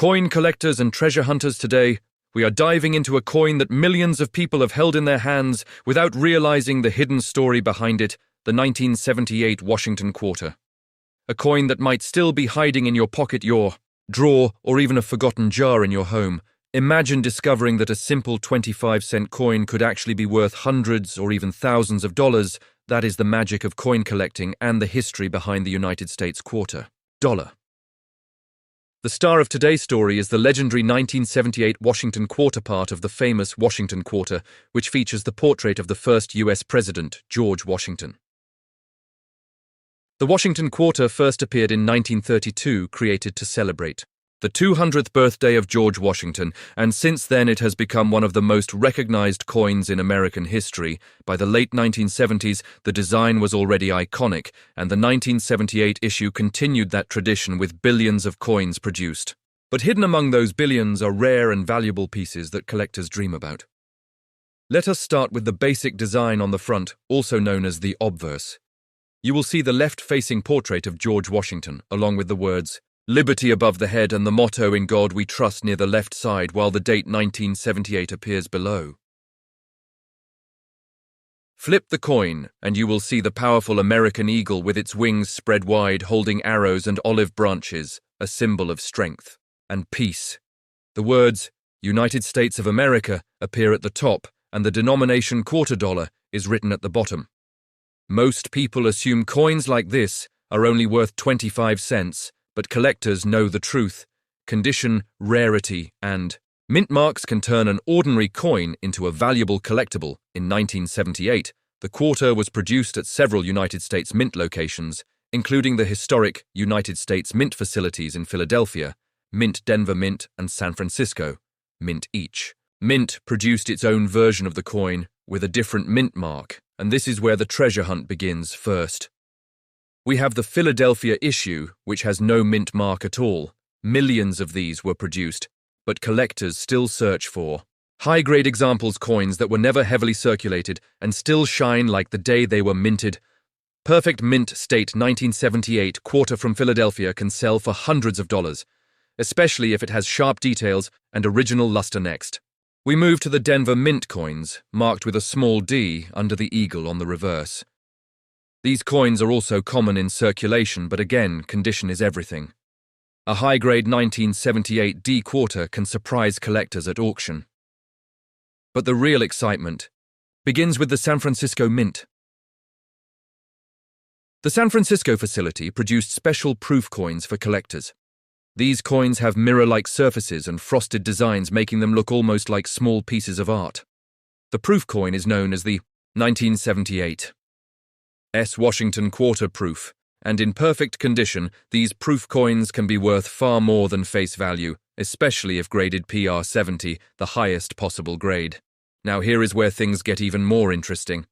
Coin collectors and treasure hunters today, we are diving into a coin that millions of people have held in their hands without realizing the hidden story behind it, the 1978 Washington quarter. A coin that might still be hiding in your pocket, your drawer, or even a forgotten jar in your home. Imagine discovering that a simple 25-cent coin could actually be worth hundreds or even thousands of dollars. That is the magic of coin collecting and the history behind the United States quarter. Dollar. The star of today's story is the legendary 1978 Washington quarter, part of the famous Washington quarter, which features the portrait of the first U.S. President, George Washington. The Washington quarter first appeared in 1932, created to celebrate the 200th birthday of George Washington, and since then it has become one of the most recognized coins in American history. By the late 1970s, the design was already iconic, and the 1978 issue continued that tradition with billions of coins produced. But hidden among those billions are rare and valuable pieces that collectors dream about. Let us start with the basic design on the front, also known as the obverse. You will see the left-facing portrait of George Washington, along with the words, "Liberty" above the head and the motto "In God We Trust" near the left side, while the date 1978 appears below. Flip the coin, and you will see the powerful American eagle with its wings spread wide, holding arrows and olive branches, a symbol of strength and peace. The words, "United States of America," appear at the top, and the denomination quarter dollar is written at the bottom. Most people assume coins like this are only worth 25 cents, but collectors know the truth. Condition, rarity, and mint marks can turn an ordinary coin into a valuable collectible. In 1978, the quarter was produced at several United States Mint locations, including the historic United States Mint facilities in Philadelphia, Mint Denver Mint, and San Francisco, Mint each. Mint produced its own version of the coin with a different mint mark, and this is where the treasure hunt begins first. We have the Philadelphia issue, which has no mint mark at all. Millions of these were produced, but collectors still search for high-grade examples, coins that were never heavily circulated and still shine like the day they were minted. Perfect mint state 1978 quarter from Philadelphia can sell for hundreds of dollars, especially if it has sharp details and original luster. Next, we move to the Denver Mint coins, marked with a small D under the eagle on the reverse. These coins are also common in circulation, but again, condition is everything. A high-grade 1978 D quarter can surprise collectors at auction. But the real excitement begins with the San Francisco Mint. The San Francisco facility produced special proof coins for collectors. These coins have mirror-like surfaces and frosted designs, making them look almost like small pieces of art. The proof coin is known as the 1978 Washington quarter proof, and in perfect condition, these proof coins can be worth far more than face value, especially if graded PR 70, the highest possible grade. Now here is where things get even more interesting.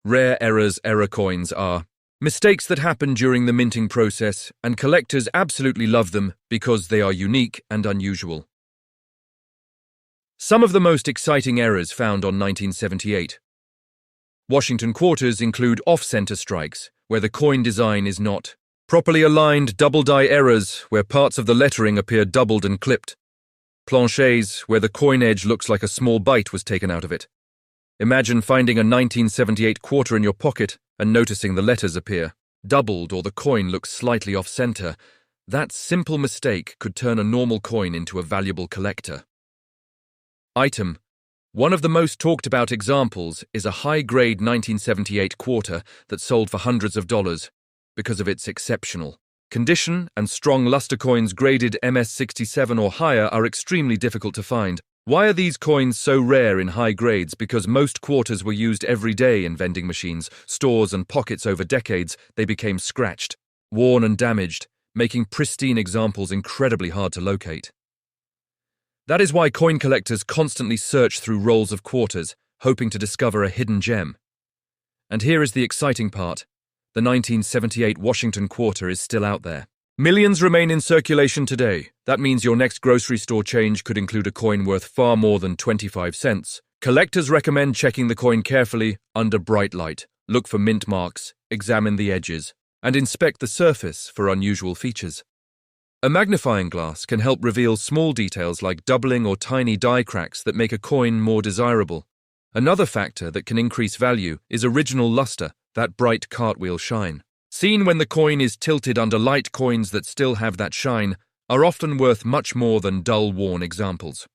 Rare error coins are mistakes that happen during the minting process, and collectors absolutely love them because they are unique and unusual. Some of the most exciting errors found on 1978 Washington quarters include off-center strikes, where the coin design is not properly aligned, double-die errors, where parts of the lettering appear doubled and clipped, planchets, where the coin edge looks like a small bite was taken out of it. Imagine finding a 1978 quarter in your pocket and noticing the letters appear doubled or the coin looks slightly off-center. That simple mistake could turn a normal coin into a valuable collector item. One of the most talked about examples is a high-grade 1978 quarter that sold for hundreds of dollars because of its exceptional condition, and strong luster. Coins graded MS67 or higher are extremely difficult to find. Why are these coins so rare in high grades? Because most quarters were used every day in vending machines, stores, and pockets. Over decades, they became scratched, worn, and damaged, making pristine examples incredibly hard to locate. That is why coin collectors constantly search through rolls of quarters, hoping to discover a hidden gem. And here is the exciting part. The 1978 Washington quarter is still out there. Millions remain in circulation today. That means your next grocery store change could include a coin worth far more than 25 cents. Collectors recommend checking the coin carefully under bright light. Look for mint marks, examine the edges, and inspect the surface for unusual features. A magnifying glass can help reveal small details like doubling or tiny die cracks that make a coin more desirable. Another factor that can increase value is original luster, that bright cartwheel shine. Seen when the coin is tilted under light, coins that still have that shine are often worth much more than dull, worn examples.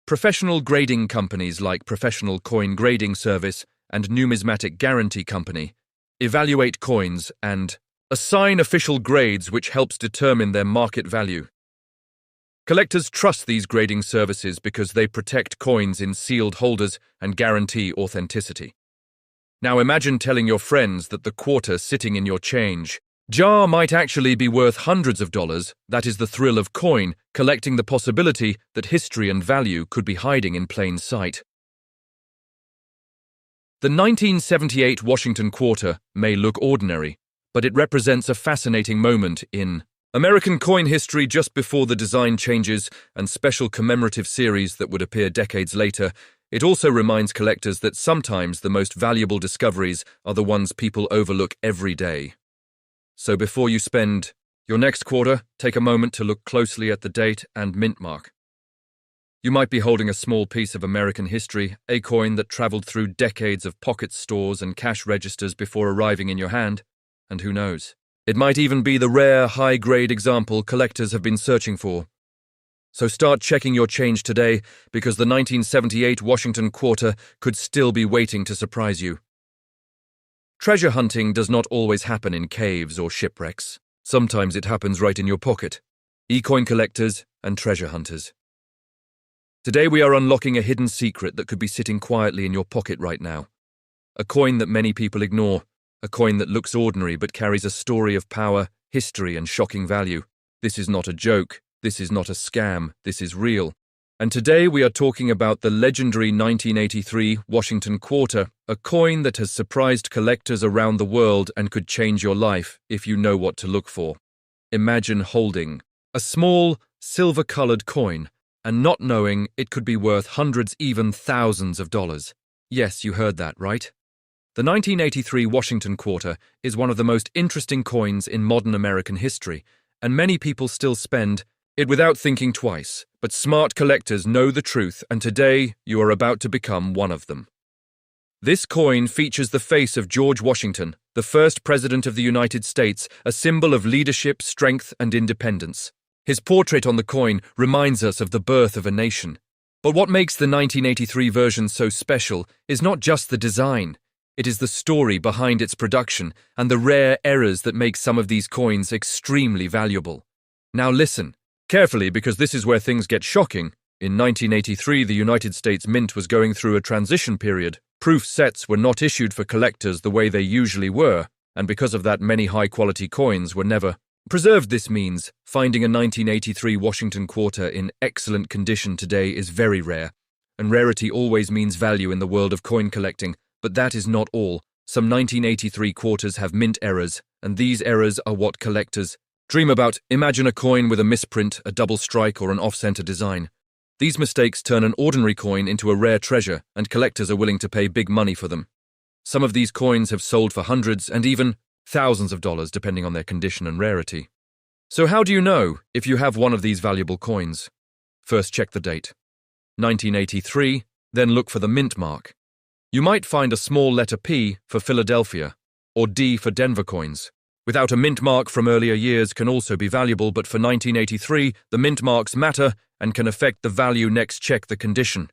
Professional grading companies like Professional Coin Grading Service and Numismatic Guarantee Company evaluate coins and assign official grades, which helps determine their market value. Collectors trust these grading services because they protect coins in sealed holders and guarantee authenticity. Now imagine telling your friends that the quarter sitting in your change jar might actually be worth hundreds of dollars. That is the thrill of coin collecting, the possibility that history and value could be hiding in plain sight. The 1978 Washington quarter may look ordinary, but it represents a fascinating moment in American coin history. Just before the design changes and special commemorative series that would appear decades later, it also reminds collectors that sometimes the most valuable discoveries are the ones people overlook every day. So before you spend your next quarter, take a moment to look closely at the date and mint mark. You might be holding a small piece of American history, a coin that traveled through decades of pocket stores and cash registers before arriving in your hand. And who knows, it might even be the rare, high-grade example collectors have been searching for. So start checking your change today, because the 1978 Washington quarter could still be waiting to surprise you. Treasure hunting does not always happen in caves or shipwrecks. Sometimes it happens right in your pocket. E-coin collectors and treasure hunters. Today we are unlocking a hidden secret that could be sitting quietly in your pocket right now. A coin that many people ignore. A coin that looks ordinary but carries a story of power, history, and shocking value. This is not a joke. This is not a scam. This is real. And today we are talking about the legendary 1983 Washington quarter, a coin that has surprised collectors around the world and could change your life if you know what to look for. Imagine holding a small, silver-colored coin and not knowing it could be worth hundreds, even thousands of dollars. Yes, you heard that right. The 1983 Washington quarter is one of the most interesting coins in modern American history, and many people still spend it without thinking twice. But smart collectors know the truth, and today you are about to become one of them. This coin features the face of George Washington, the first president of the United States, a symbol of leadership, strength, and independence. His portrait on the coin reminds us of the birth of a nation. But what makes the 1983 version so special is not just the design. It is the story behind its production and the rare errors that make some of these coins extremely valuable. Now listen carefully, because this is where things get shocking. In 1983, the United States Mint was going through a transition period. Proof sets were not issued for collectors the way they usually were, and because of that, many high-quality coins were never preserved. This means finding a 1983 Washington quarter in excellent condition today is very rare, and rarity always means value in the world of coin collecting. But that is not all. Some 1983 quarters have mint errors, and these errors are what collectors dream about. Imagine a coin with a misprint, a double strike, or an off-center design. These mistakes turn an ordinary coin into a rare treasure, and collectors are willing to pay big money for them. Some of these coins have sold for hundreds and even thousands of dollars, depending on their condition and rarity. So how do you know if you have one of these valuable coins? First, check the date. 1983, then look for the mint mark. You might find a small letter P for Philadelphia, or D for Denver coins. Without a mint mark from earlier years can also be valuable, but for 1983, the mint marks matter and can affect the value. Next, check the condition.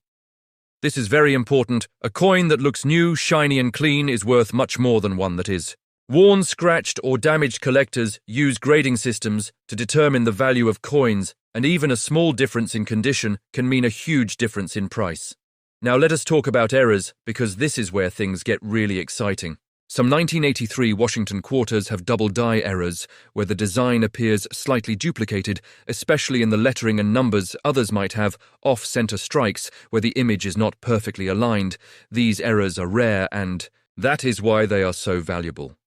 This is very important. A coin that looks new, shiny, and clean is worth much more than one that is worn, scratched, or damaged. Collectors use grading systems to determine the value of coins, and even a small difference in condition can mean a huge difference in price. Now let us talk about errors, because this is where things get really exciting. Some 1983 Washington quarters have double die errors, where the design appears slightly duplicated, especially in the lettering and numbers. Others might have off-center strikes, where the image is not perfectly aligned. These errors are rare, and that is why they are so valuable.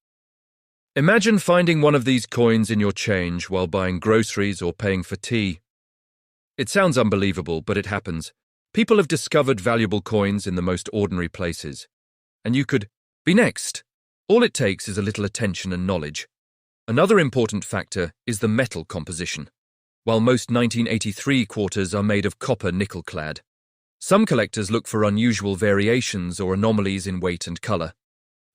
Imagine finding one of these coins in your change while buying groceries or paying for tea. It sounds unbelievable, but it happens. People have discovered valuable coins in the most ordinary places. And you could be next. All it takes is a little attention and knowledge. Another important factor is the metal composition. While most 1983 quarters are made of copper nickel-clad, some collectors look for unusual variations or anomalies in weight and color.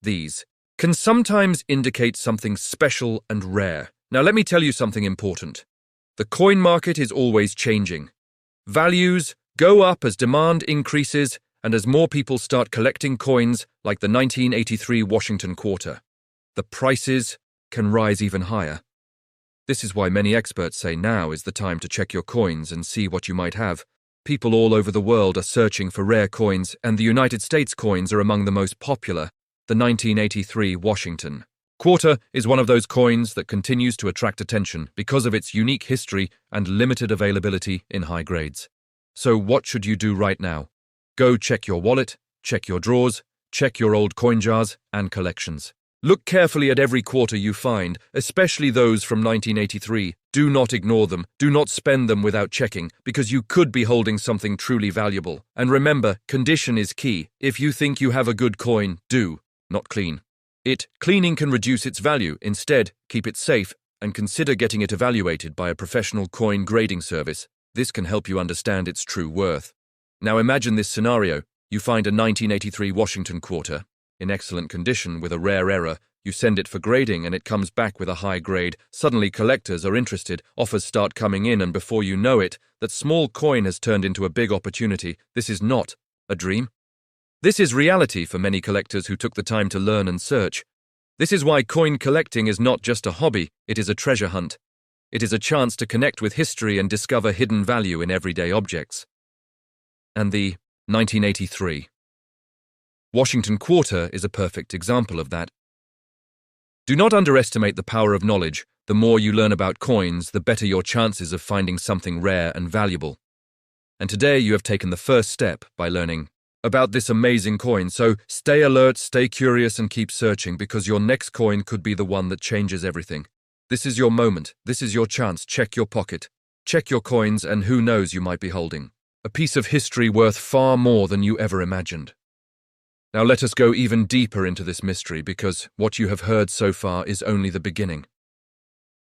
These can sometimes indicate something special and rare. Now let me tell you something important. The coin market is always changing. Values go up as demand increases and as more people start collecting coins like the 1983 Washington quarter. The prices can rise even higher. This is why many experts say now is the time to check your coins and see what you might have. People all over the world are searching for rare coins, and the United States coins are among the most popular. The 1983 Washington quarter is one of those coins that continues to attract attention because of its unique history and limited availability in high grades. So what should you do right now? Go check your wallet, check your drawers, check your old coin jars and collections. Look carefully at every quarter you find, especially those from 1983. Do not ignore them. Do not spend them without checking, because you could be holding something truly valuable. And remember, condition is key. If you think you have a good coin, do not clean it. Cleaning can reduce its value. Instead, keep it safe and consider getting it evaluated by a professional coin grading service. This can help you understand its true worth. Now imagine this scenario. You find a 1983 Washington quarter in excellent condition with a rare error. You send it for grading and it comes back with a high grade. Suddenly collectors are interested, offers start coming in, and before you know it, that small coin has turned into a big opportunity. This is not a dream. This is reality for many collectors who took the time to learn and search. This is why coin collecting is not just a hobby, it is a treasure hunt. It is a chance to connect with history and discover hidden value in everyday objects. And the 1983 Washington quarter is a perfect example of that. Do not underestimate the power of knowledge. The more you learn about coins, the better your chances of finding something rare and valuable. And today you have taken the first step by learning about this amazing coin. So stay alert, stay curious, and keep searching, because your next coin could be the one that changes everything. This is your moment. This is your chance. Check your pocket. Check your coins, and who knows, you might be holding a piece of history worth far more than you ever imagined. Now let us go even deeper into this mystery, because what you have heard so far is only the beginning.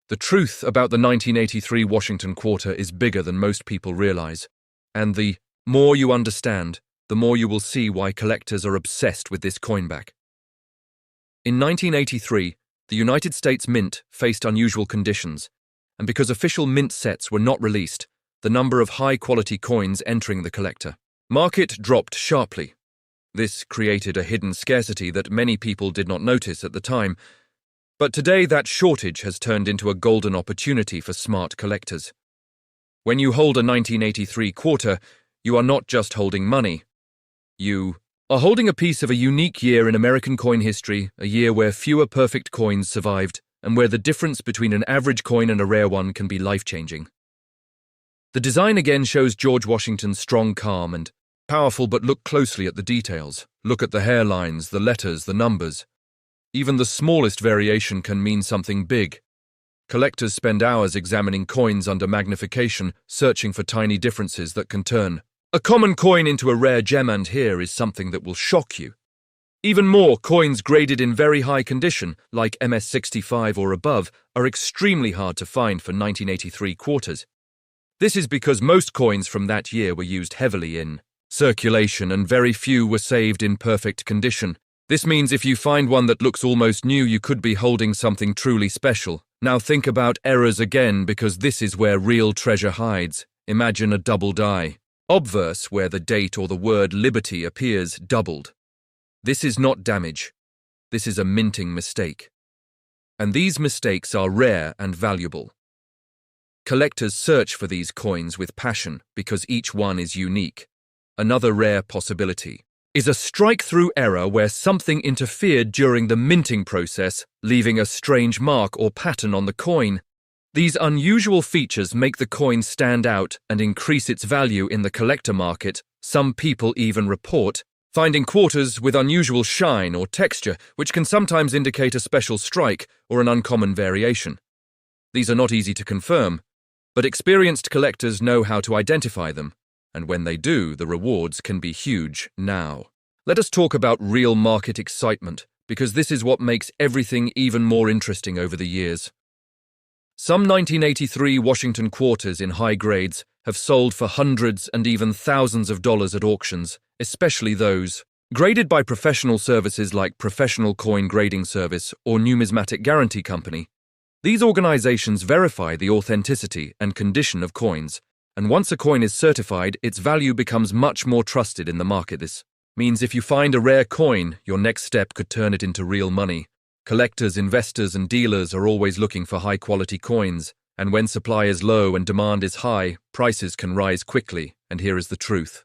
The truth about the 1983 Washington quarter is bigger than most people realize, and the more you understand, the more you will see why collectors are obsessed with this coinback. In 1983, the United States Mint faced unusual conditions, and because official mint sets were not released, the number of high-quality coins entering the collector market dropped sharply. This created a hidden scarcity that many people did not notice at the time, but today that shortage has turned into a golden opportunity for smart collectors. When you hold a 1983 quarter, you are not just holding money. You are holding a piece of a unique year in American coin history, a year where fewer perfect coins survived, and where the difference between an average coin and a rare one can be life-changing. The design again shows George Washington's strong calm and powerful, but look closely at the details. Look at the hairlines, the letters, the numbers. Even the smallest variation can mean something big. Collectors spend hours examining coins under magnification, searching for tiny differences that can turn a common coin into a rare gem, and here is something that will shock you. Even more, coins graded in very high condition, like MS-65 or above, are extremely hard to find for 1983 quarters. This is because most coins from that year were used heavily in circulation, and very few were saved in perfect condition. This means if you find one that looks almost new, you could be holding something truly special. Now think about errors again, because this is where real treasure hides. Imagine a double die obverse where the date or the word liberty appears doubled. This is not damage. This is a minting mistake. And these mistakes are rare and valuable. Collectors search for these coins with passion because each one is unique. Another rare possibility is a strike-through error where something interfered during the minting process, leaving a strange mark or pattern on the coin. These unusual features make the coin stand out and increase its value in the collector market. Some people even report finding quarters with unusual shine or texture, which can sometimes indicate a special strike or an uncommon variation. These are not easy to confirm, but experienced collectors know how to identify them, and when they do, the rewards can be huge. Now, let us talk about real market excitement. because this is what makes everything even more interesting over the years. Some 1983 Washington quarters in high grades have sold for hundreds and even thousands of dollars at auctions, especially those graded by professional services like Professional Coin Grading Service or Numismatic Guarantee Company. These organizations verify the authenticity and condition of coins, and once a coin is certified, its value becomes much more trusted in the market. This means if you find a rare coin, your next step could turn it into real money. Collectors, investors, and dealers are always looking for high-quality coins, and when supply is low and demand is high, prices can rise quickly, and here is the truth.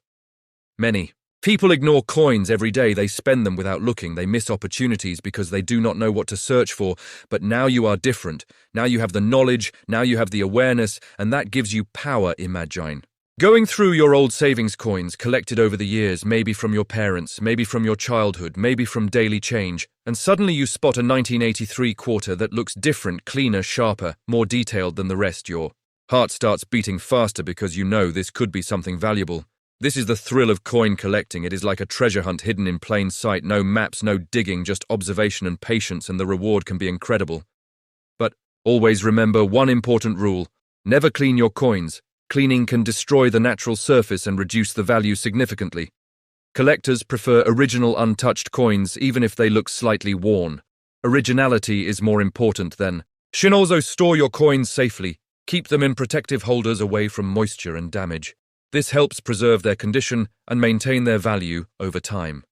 Many people ignore coins every day. They spend them without looking. They miss opportunities because they do not know what to search for. But now you are different. Now you have the knowledge, now you have the awareness, and that gives you power. Imagine going through your old savings coins collected over the years, maybe from your parents, maybe from your childhood, maybe from daily change, and suddenly you spot a 1983 quarter that looks different, cleaner, sharper, more detailed than the rest. Your heart starts beating faster because you know this could be something valuable. This is the thrill of coin collecting. It is like a treasure hunt hidden in plain sight. No maps, no digging, just observation and patience, and the reward can be incredible. But always remember one important rule: never clean your coins. Cleaning can destroy the natural surface and reduce the value significantly. Collectors prefer original untouched coins even if they look slightly worn. Originality is more important than. Also store your coins safely. Keep them in protective holders away from moisture and damage. This helps preserve their condition and maintain their value over time.